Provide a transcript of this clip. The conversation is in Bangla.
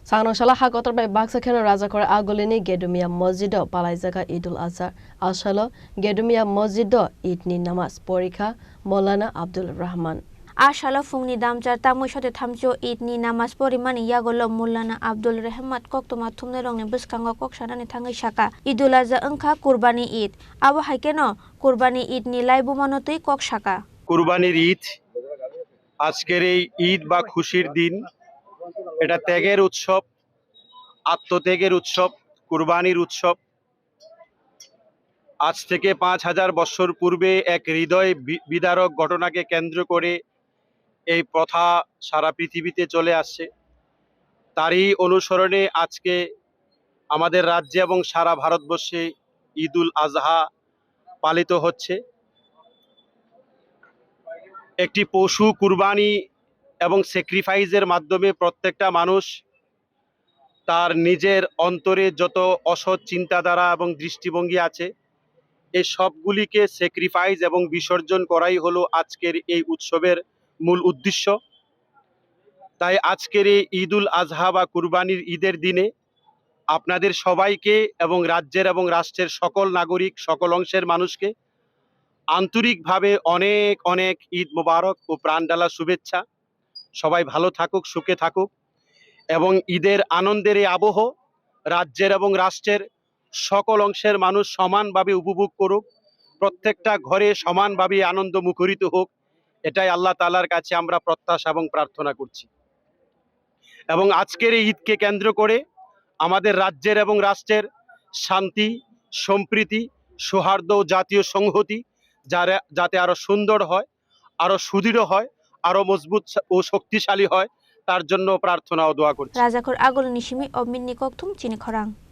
Sangnoshala hakotor bai baksa kheno raja kore agolini Gedumia Mosjido palaijaga Idul Azhar ashalo Gedumia Mosjido Idni namaz porikha Maulana Abdul Rahman Ashala fungni damjar tamu shote thamcho idni namas porimani yagolo Maulana Abdul Rahman koktoma thumne rongni buskango koksanani thangai saka Idul Azhar angkha Kurbani Eid abo haikeno Kurbani Eid ni laibu manotui kok saka কুরবানির ঈদ আজকের এই ঈদ বা খুশির দিন এটা ত্যাগের উৎসব আত্মত্যাগের উৎসব কুরবানির উৎসব আজ থেকে ৫০০০ বছর পূর্বে এক হৃদয় বিদারক ঘটনাকে কেন্দ্র করে এই প্রথা সারা পৃথিবীতে চলে আসছে তারই অনুসরণে আজকে আমাদের রাজ্যে এবং সারা ভারতবর্ষে ঈদুল আজহা পালিত হচ্ছে একটি পশু কুরবানি এবং স্যাক্রিফাইসের মাধ্যমে প্রত্যেকটা মানুষ তার নিজের অন্তরে যত অসৎ চিন্তাধারা এবং দৃষ্টিভঙ্গি আছে এই সবগুলিকে স্যাক্রিফাইস এবং বিসর্জন করাই হলো আজকের এই উৎসবের মূল উদ্দেশ্য তাই আজকের এই ঈদুল আজহা বা কুরবানির ঈদের দিনে আপনাদের সবাইকে এবং রাজ্যের এবং রাষ্ট্রের সকল নাগরিক সকল অংশের মানুষকে আন্তরিকভাবে অনেক অনেক ঈদ মোবারক ও প্রাণঢালা শুভেচ্ছা সবাই ভালো থাকুক সুখে থাকুক এবং ঈদের আনন্দের এই আবহ রাজ্যের এবং রাষ্ট্রের সকল অংশের মানুষ সমানভাবে উপভোগ করুক প্রত্যেকটা ঘরে সমানভাবে আনন্দ মুখরিত হোক এটাই আল্লাহ তাআলার কাছে আমরা প্রত্যাশা এবং প্রার্থনা করছি এবং আজকের এই ঈদকে কেন্দ্র করে আমাদের রাজ্যের এবং রাষ্ট্রের শান্তি সম্প্রীতি সৌহার্দ্য ও জাতীয় সংহতি যাতে আরো সুন্দর হয় আরো সুদৃঢ় হয় আরো মজবুত ও শক্তিশালী হয় তার জন্য প্রার্থনা ও দোয়া করছি রাজাখর আগল নিশিমি অমিন্নি kokthum chini khorang